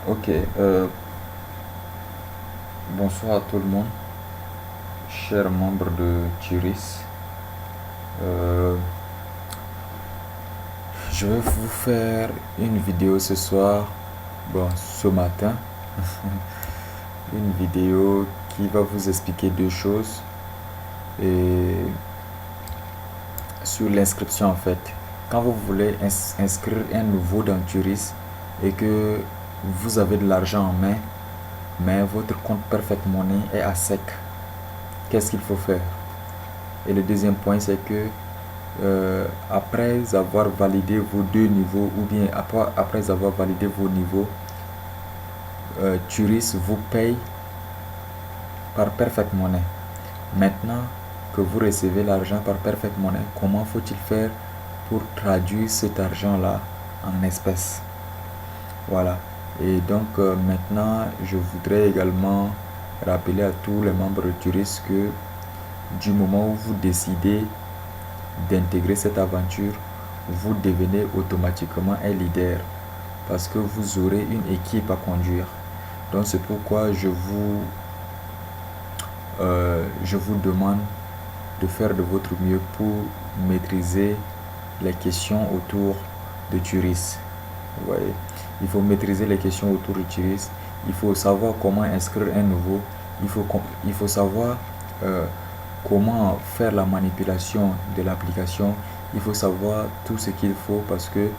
Ok, bonsoir à tout le monde, chers membres de Turis. Euh, je vais vous faire une vidéo ce soir, ce matin, une vidéo qui va vous expliquer deux choses et sur l'inscription en fait. Quand vous voulez inscrire un nouveau dans Turis et que vous avez de l'argent en main, mais votre compte Perfect Money est à sec, qu'est-ce qu'il faut faire? Et le deuxième point, c'est que après avoir validé vos deux niveaux, ou bien après avoir validé vos niveaux, Turis vous paye par Perfect Money. Maintenant que vous recevez l'argent par Perfect Money, comment faut-il faire pour traduire cet argent-là en espèces? Voilà. Et donc maintenant, je voudrais également rappeler à tous les membres de Turis que du moment où vous décidez d'intégrer cette aventure, vous devenez automatiquement un leader parce que vous aurez une équipe à conduire. Donc c'est pourquoi je vous demande de faire de votre mieux pour maîtriser les questions autour de Turis. Vous voyez, il faut maîtriser les questions autour de Turis. Il faut savoir comment inscrire un nouveau. Il faut savoir comment faire la manipulation de l'application. Il faut savoir tout ce qu'il faut parce que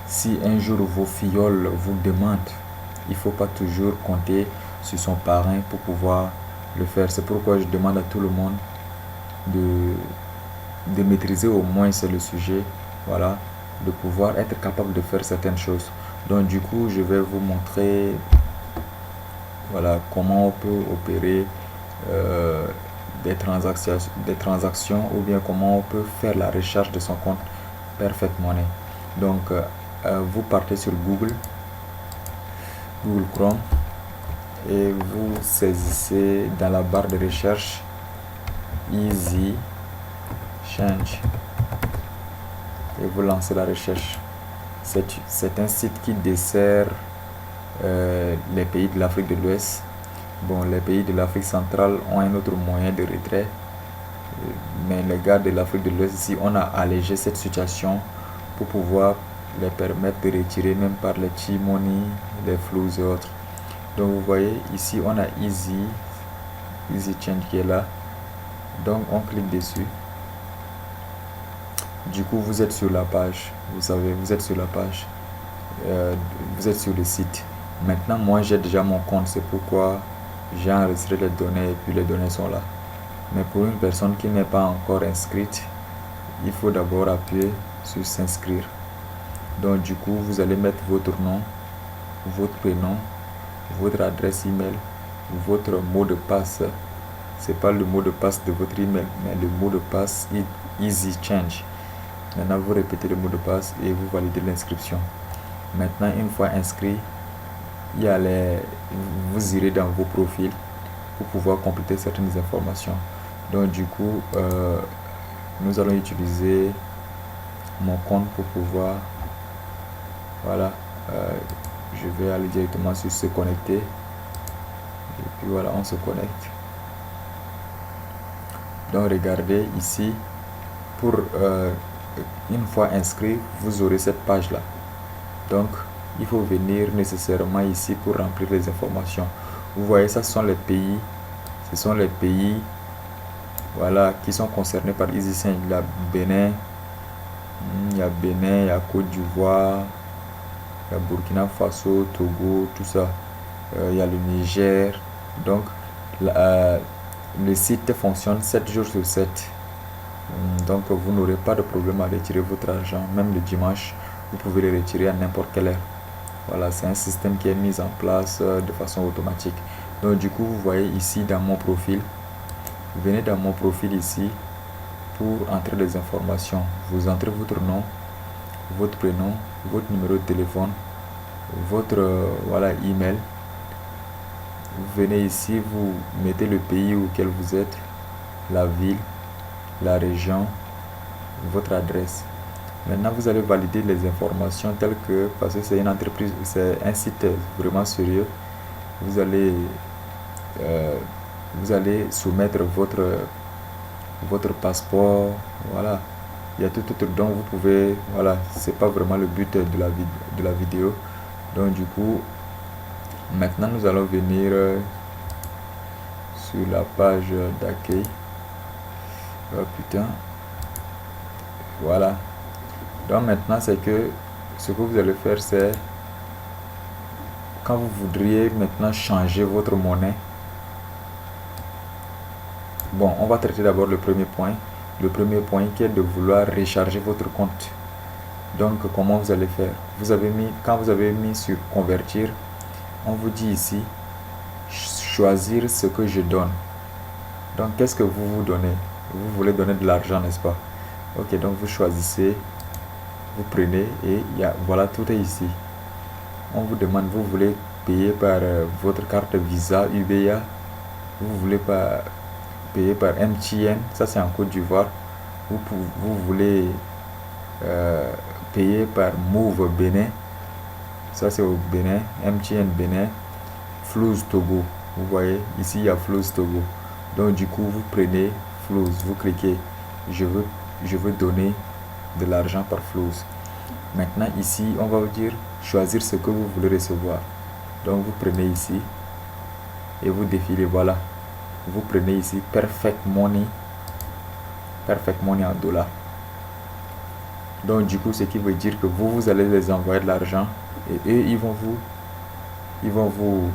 si un jour vos filleuls vous demandent, il ne faut pas toujours compter sur son parrain pour pouvoir le faire. C'est pourquoi je demande à tout le monde de maîtriser au moins le sujet, voilà, de pouvoir être capable de faire certaines choses. Donc du coup, je vais vous montrer voilà, comment on peut opérer euh, des transactions ou bien comment on peut faire la recherche de son compte Perfect Money. Donc, vous partez sur Google Chrome et vous saisissez dans la barre de recherche Easy Change et vous lancez la recherche. C'est un site qui dessert les pays de l'Afrique de l'Ouest. Bon, les pays de l'Afrique centrale ont un autre moyen de retrait, mais les gars de l'Afrique de l'Ouest, ici, on a allégé cette situation pour pouvoir les permettre de retirer même par les T-Money, les flous et autres. Donc vous voyez, ici, on a Easy Change qui est là. Donc on clique dessus. Du coup, vous êtes sur la page. Vous savez, vous êtes sur la page. Vous êtes sur le site. Maintenant, moi, j'ai déjà mon compte. C'est pourquoi j'ai enregistré les données et puis les données sont là. Mais pour une personne qui n'est pas encore inscrite, il faut d'abord appuyer sur s'inscrire. Donc du coup, vous allez mettre votre nom, votre prénom, votre adresse email, votre mot de passe. C'est pas le mot de passe de votre email, mais le mot de passe Easy Change. Maintenant, vous répétez le mot de passe et vous validez l'inscription. Maintenant, une fois inscrit, vous irez dans vos profils pour pouvoir compléter certaines informations. Donc du coup, nous allons utiliser mon compte pour pouvoir, voilà, je vais aller directement sur se connecter et puis voilà, on se connecte. Donc regardez ici, pour une fois inscrit, vous aurez cette page là. Donc il faut venir nécessairement ici pour remplir les informations. Vous voyez, ça sont les pays, ce sont les pays, voilà, qui sont concernés par EasySign. Il y a Bénin, il y a Côte d'Ivoire, il y a Burkina Faso, Togo, tout ça. Il y a le Niger. Donc le site fonctionne 7 jours sur 7. Donc vous n'aurez pas de problème à retirer votre argent. Même le dimanche, vous pouvez le retirer à n'importe quelle heure. Voilà, c'est un système qui est mis en place de façon automatique. Donc du coup, vous voyez ici dans mon profil, vous venez dans mon profil ici pour entrer les informations. Vous entrez votre nom, votre prénom, votre numéro de téléphone, votre voilà, email. Vous venez ici, vous mettez le pays auquel vous êtes, la ville, la région, votre adresse. Maintenant, vous allez valider les informations telles que, parce que c'est une entreprise, c'est un site vraiment sérieux, vous allez, euh, vous allez soumettre votre passeport, voilà. Il y a tout autre dont vous pouvez, voilà, c'est pas vraiment le but de la vidéo. Donc du coup, maintenant nous allons venir sur la page d'accueil. Oh putain, voilà. Donc maintenant c'est que ce que vous allez faire, c'est quand vous voudriez maintenant changer votre monnaie. Bon, on va traiter d'abord le premier point. Le premier point qui est de vouloir recharger votre compte. Donc comment vous allez faire? Quand vous avez mis sur convertir, on vous dit ici choisir ce que je donne. Donc qu'est-ce que vous donnez? Vous voulez donner de l'argent, n'est-ce pas? Ok, donc vous choisissez, vous prenez et voilà, tout est ici. On vous demande, vous voulez payer par votre carte Visa, UBA, vous voulez payer par MTN, ça c'est en Côte d'Ivoire, vous voulez payer par Move Bénin, ça c'est au Bénin, MTN Bénin, Flouz Togo, vous voyez, ici il y a Flouz Togo. Donc du coup, vous prenez Flouz, vous cliquez, je veux donner de l'argent par Flouz. Maintenant ici, on va vous dire choisir ce que vous voulez recevoir. Donc vous prenez ici et vous défilez, voilà. Vous prenez ici Perfect Money en dollars. Donc du coup, ce qui veut dire que vous allez les envoyer de l'argent et eux, ils vont vous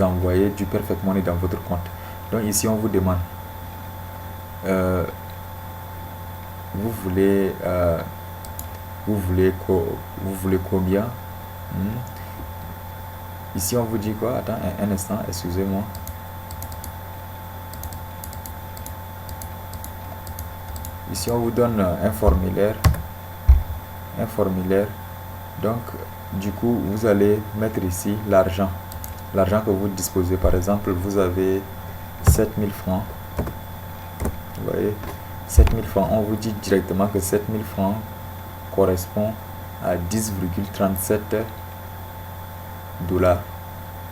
envoyer du Perfect Money dans votre compte. Donc ici, on vous demande, vous voulez combien? Ici, on vous dit quoi? Attends un instant, excusez-moi. Ici, on vous donne un formulaire. Donc, du coup, vous allez mettre ici l'argent que vous disposez. Par exemple, vous avez 7000 francs. Vous voyez, 7000 francs. On vous dit directement que 7000 francs correspond à 10,37 dollars.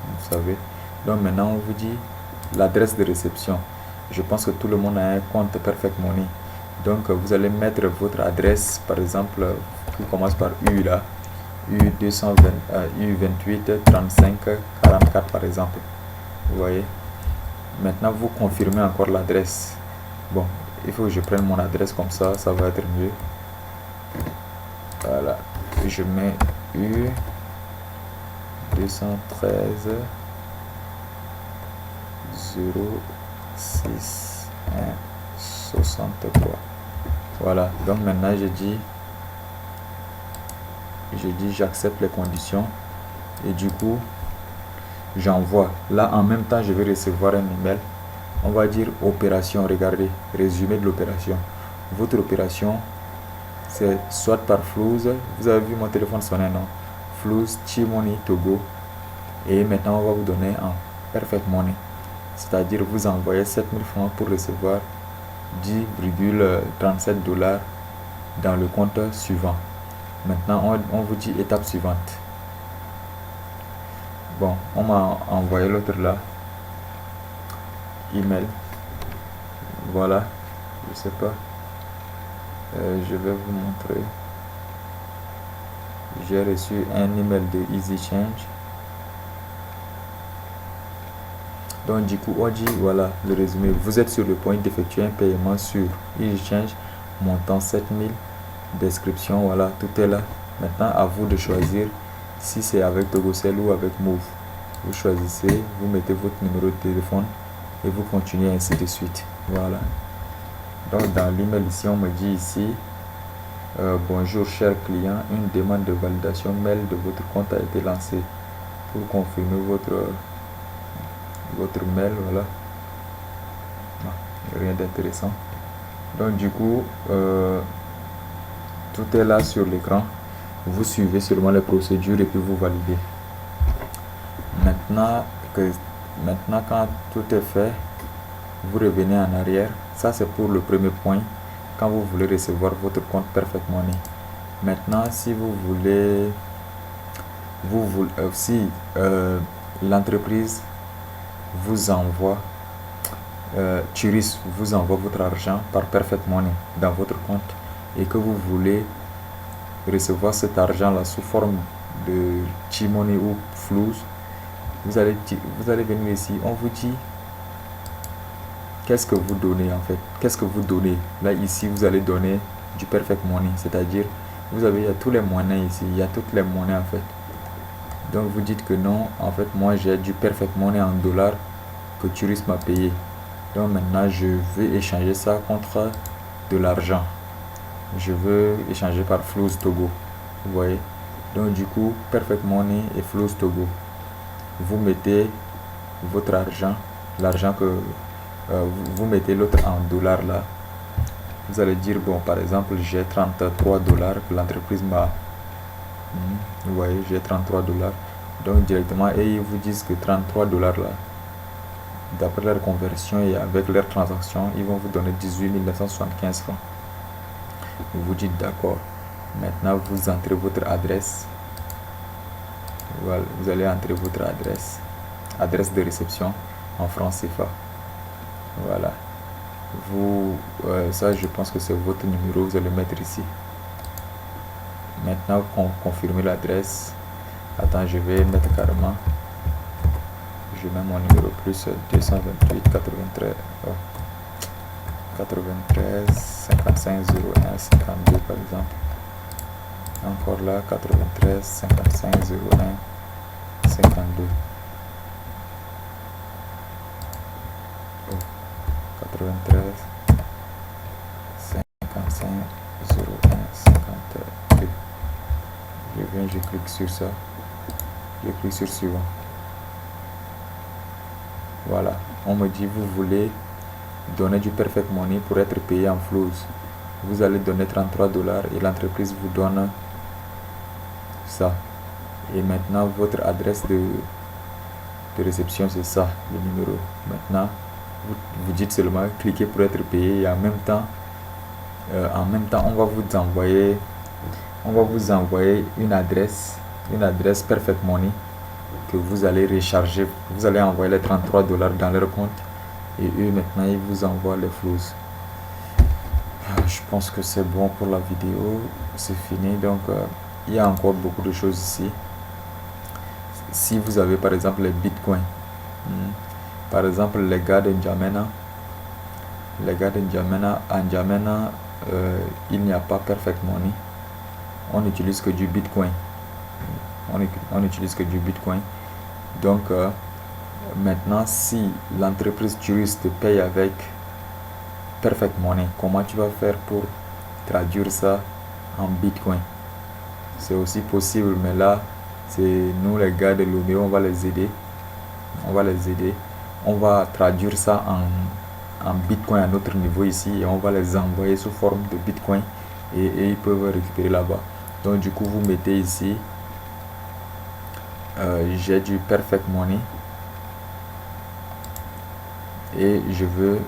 Vous savez. Donc maintenant, on vous dit l'adresse de réception. Je pense que tout le monde a un compte Perfect Money. Donc vous allez mettre votre adresse, par exemple, qui commence par U là, U28 35 44 par exemple. Vous voyez. Maintenant vous confirmez encore l'adresse. Bon, il faut que je prenne mon adresse comme ça va être mieux. Voilà, je mets U 213 06 1 63. Voilà, donc maintenant je dis j'accepte les conditions et du coup j'envoie. Là en même temps je vais recevoir un email. On va dire opération, regardez, résumé de l'opération. Votre opération c'est soit par Flouz, vous avez vu mon téléphone sonner, non? Flouz, Chimoni, Togo. Et maintenant on va vous donner en Perfect Money. C'est-à-dire vous envoyez 7000 francs pour recevoir 10,37 dollars dans le compte suivant. Maintenant on vous dit étape suivante. Bon, on m'a envoyé l'autre là, email, voilà, je sais pas, je vais vous montrer. J'ai reçu un email de Easy Change. Donc du coup on dit, voilà le résumé, vous êtes sur le point d'effectuer un paiement sur Easy Change, montant 7000, description, voilà, tout est là. Maintenant à vous de choisir si c'est avec Togocel ou avec Move. Vous choisissez, vous mettez votre numéro de téléphone et vous continuez ainsi de suite. Voilà. Donc dans l'email ici on me dit ici, bonjour cher client, une demande de validation mail de votre compte a été lancée. Pour confirmer votre mail, voilà. Non, rien d'intéressant. Donc du coup tout est là sur l'écran. Vous suivez seulement les procédures et puis vous validez. Maintenant quand tout est fait, vous revenez en arrière. Ça c'est pour le premier point, quand vous voulez recevoir votre compte Perfect Money. Maintenant, si vous voulez, si l'entreprise vous envoie, Turis vous envoie votre argent par Perfect Money dans votre compte et que vous voulez recevoir cet argent-là sous forme de T-Money ou Flows, vous allez venir ici, on vous dit qu'est-ce que vous donnez en fait, qu'est-ce que vous donnez. Là ici vous allez donner du Perfect Money, c'est-à-dire vous avez, il y a tous les monnaies ici, il y a toutes les monnaies en fait. Donc vous dites que non, en fait moi j'ai du Perfect Money en dollars que Turis m'a payé. Donc maintenant je vais échanger ça contre de l'argent. Je veux échanger par Flows Togo. Vous voyez. Donc du coup, Perfect Money et Flows Togo. Vous mettez votre argent, l'argent que vous mettez l'autre en dollars là. Vous allez dire bon, par exemple, j'ai 33 dollars que l'entreprise m'a. Vous voyez, j'ai 33 dollars. Donc directement, et ils vous disent que 33 dollars là, d'après leur conversion et avec leur transaction, ils vont vous donner 18 975 francs. Vous vous dites d'accord. Maintenant, vous entrez votre adresse. Voilà, vous allez entrer votre adresse de réception en francs CFA. Voilà. Ça, je pense que c'est votre numéro. Vous allez mettre ici. Maintenant, confirmez l'adresse. Attends, je vais mettre carrément. Je mets mon numéro plus 228 93 55 01 52 par exemple. Encore là, 93 55 01 52. 93 55 01 52. Je viens, je clique sur ça. Je clique sur suivant. Voilà. On me dit vous voulez donner du Perfect Money pour être payé en Flows. Vous allez donner 33 dollars et l'entreprise vous donne ça. Et maintenant votre adresse de réception c'est ça, le numéro. Maintenant vous dites seulement cliquez pour être payé et en même temps on va vous envoyer une adresse Perfect Money que vous allez recharger. Vous allez envoyer les 33 dollars dans leur compte et eux maintenant ils vous envoient les Flows. Je pense que c'est bon pour la vidéo, c'est fini. Donc il y a encore beaucoup de choses ici. Si vous avez par exemple les bitcoins, par exemple les gars de N'Djamena, en N'Djamena, il n'y a pas Perfect Money, on n'utilise que du bitcoin. On utilise que du bitcoin. Donc maintenant, si l'entreprise Turis te paye avec Perfect Money, comment tu vas faire pour traduire ça en bitcoin? C'est aussi possible, mais là c'est nous les gars de Lomeo, on va les aider. On va traduire ça en bitcoin à notre niveau ici et on va les envoyer sous forme de bitcoin et ils peuvent récupérer là-bas. Donc du coup vous mettez ici j'ai du Perfect Money et je veux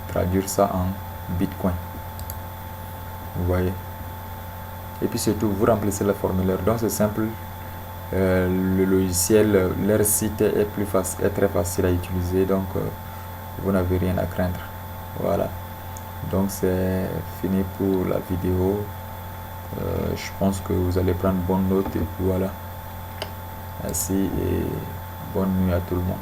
traduire ça en bitcoin. Vous voyez. Et puis surtout vous remplissez le formulaire. Donc c'est simple. Le logiciel, leur site est très facile à utiliser, donc vous n'avez rien à craindre. Voilà. Donc c'est fini pour la vidéo. Je pense que vous allez prendre bonne note et puis voilà. Merci et bonne nuit à tout le monde.